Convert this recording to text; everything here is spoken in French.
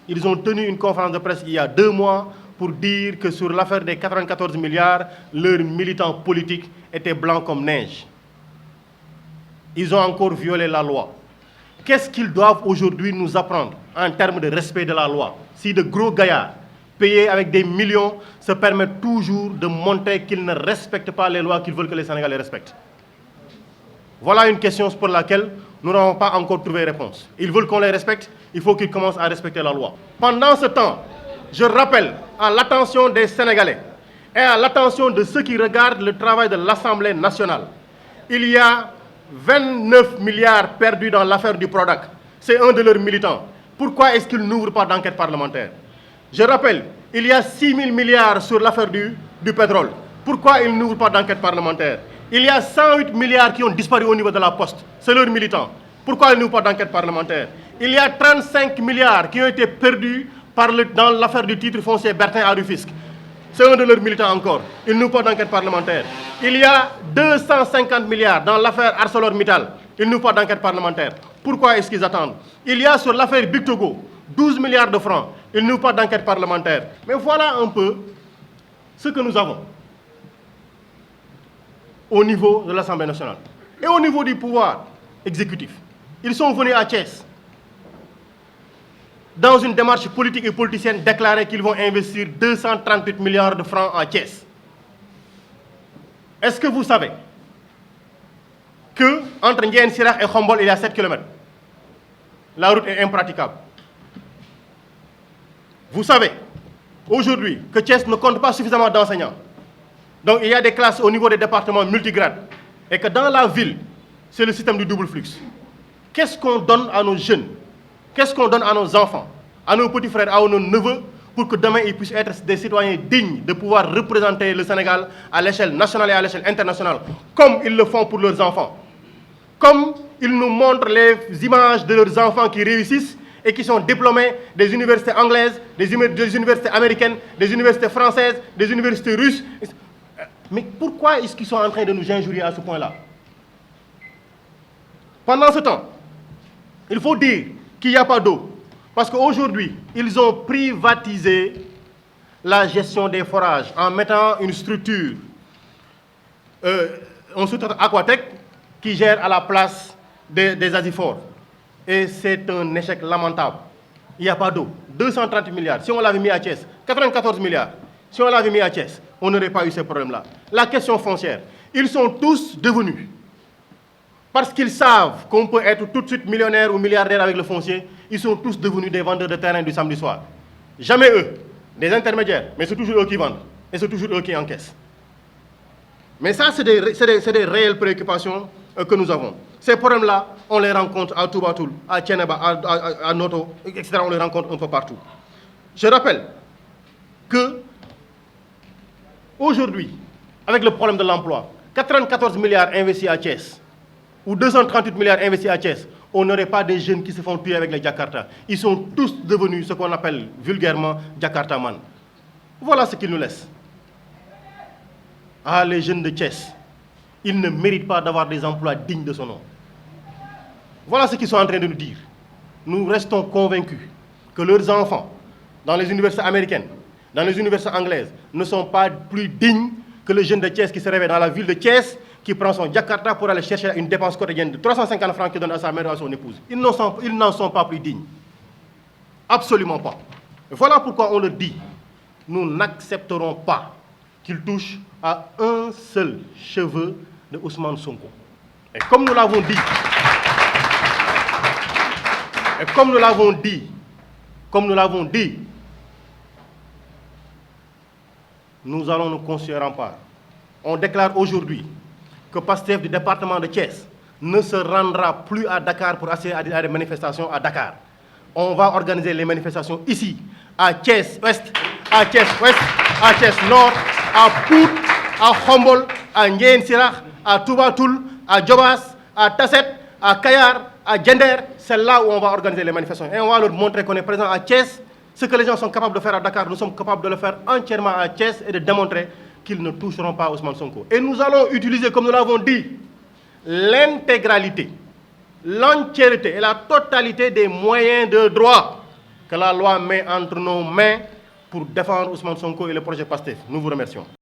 ils ont tenu une conférence de presse il y a 2 mois pour dire que sur l'affaire des 94 milliards, leurs militants politiques étaient blancs comme neige. Ils ont encore violé la loi. Qu'est-ce qu'ils doivent aujourd'hui nous apprendre en termes de respect de la loi? Si de gros gaillards, payés avec des millions, se permettent toujours de montrer qu'ils ne respectent pas les lois qu'ils veulent que les Sénégalais respectent. Voilà une question pour laquelle nous n'avons pas encore trouvé réponse. Ils veulent qu'on les respecte, il faut qu'ils commencent à respecter la loi. Pendant ce temps, je rappelle à l'attention des Sénégalais et à l'attention de ceux qui regardent le travail de l'Assemblée nationale, il y a 29 milliards perdus dans l'affaire du Prodac. C'est un de leurs militants. Pourquoi est-ce qu'ils n'ouvrent pas d'enquête parlementaire? Je rappelle, il y a 6 000 milliards sur l'affaire du pétrole. Pourquoi ils n'ouvrent pas d'enquête parlementaire? Il y a 108 milliards qui ont disparu au niveau de la Poste. C'est leurs militants. Pourquoi ils n'ouvrent pas d'enquête parlementaire? Il y a 35 milliards qui ont été perdus dans l'affaire du titre foncier Bertin à Rufisque. C'est un de leurs militants encore. Ils n'ouvrent pas d'enquête parlementaire. Il y a 250 milliards dans l'affaire ArcelorMittal. Ils n'ouvrent pas d'enquête parlementaire. Pourquoi est-ce qu'ils attendent? Il y a sur l'affaire Big Togo 12 milliards de francs. Ils n'ouvrent pas d'enquête parlementaire. Mais voilà un peu ce que nous avons au niveau de l'Assemblée nationale et au niveau du pouvoir exécutif. Ils sont venus à Thiès dans une démarche politique et politicienne déclarer qu'ils vont investir 238 milliards de francs à Thiès. Est-ce que vous savez qu'entre Ndiéyène Sirakh et Khombol, il y a 7 km? La route est impraticable. Vous savez aujourd'hui que Thiès ne compte pas suffisamment d'enseignants. Donc il y a des classes au niveau des départements multigrades. Et que dans la ville, c'est le système du double flux. Qu'est-ce qu'on donne à nos jeunes? Qu'est-ce qu'on donne à nos enfants, à nos petits frères, à nos neveux, pour que demain ils puissent être des citoyens dignes de pouvoir représenter le Sénégal à l'échelle nationale et à l'échelle internationale, comme ils le font pour leurs enfants? Comme ils nous montrent les images de leurs enfants qui réussissent et qui sont diplômés des universités anglaises, des universités américaines, des universités françaises, des universités russes. Mais pourquoi est-ce qu'ils sont en train de nous injurier à ce point-là? Pendant ce temps, il faut dire qu'il n'y a pas d'eau. Parce qu'aujourd'hui, ils ont privatisé la gestion des forages en mettant une structure, un structure Aquatec qui gère à la place des Asifor. Et c'est un échec lamentable. Il n'y a pas d'eau. 230 milliards. Si on l'avait mis à Thiès, 94 milliards. Si on l'avait mis à Thiès, on n'aurait pas eu ces problèmes-là. La question foncière, ils sont tous devenus, parce qu'ils savent qu'on peut être tout de suite millionnaire ou milliardaire avec le foncier, ils sont tous devenus des vendeurs de terrain du samedi soir. Jamais eux, des intermédiaires, mais c'est toujours eux qui vendent. Et c'est toujours eux qui encaissent. Mais ça, c'est des réelles préoccupations que nous avons. Ces problèmes-là, on les rencontre à Toubatoul, à Thiénaba, à Noto, etc. On les rencontre un peu partout. Je rappelle que aujourd'hui, avec le problème de l'emploi, 94 milliards investis à Thiès, ou 238 milliards investis à Thiès, on n'aurait pas des jeunes qui se font tuer avec les Jakarta. Ils sont tous devenus ce qu'on appelle vulgairement Jakartaman. Voilà ce qu'ils nous laissent. Ah, les jeunes de Thiès, ils ne méritent pas d'avoir des emplois dignes de son nom. Voilà ce qu'ils sont en train de nous dire. Nous restons convaincus que leurs enfants, dans les universités américaines, dans les universités anglaises, ne sont pas plus dignes que le jeune de Thiès qui se réveille dans la ville de Thiès, qui prend son Jakarta pour aller chercher une dépense quotidienne de 350 francs qu'il donne à sa mère ou à son épouse. Ils n'en sont pas plus dignes. Absolument pas. Voilà pourquoi on le dit. Nous n'accepterons pas qu'il touche à un seul cheveu de Ousmane Sonko. Et comme nous l'avons dit, nous allons nous construire en part. On déclare aujourd'hui que Pastef du département de Thiès ne se rendra plus à Dakar pour assister à des manifestations à Dakar. On va organiser les manifestations ici, à Thiès-Ouest, à Thiès-Ouest, à Thiès-Nord, à Pout, à Khombol, à Ndiéyène Sirakh, à Toubatoul, à Djobas, à Tasset, à Kayar, à Djender. C'est là où on va organiser les manifestations. Et on va leur montrer qu'on est présent à Thiès. Ce que les gens sont capables de faire à Dakar, nous sommes capables de le faire entièrement à Thiès et de démontrer qu'ils ne toucheront pas à Ousmane Sonko. Et nous allons utiliser, comme nous l'avons dit, l'intégralité, l'entièreté et la totalité des moyens de droit que la loi met entre nos mains pour défendre Ousmane Sonko et le projet PASTEF. Nous vous remercions.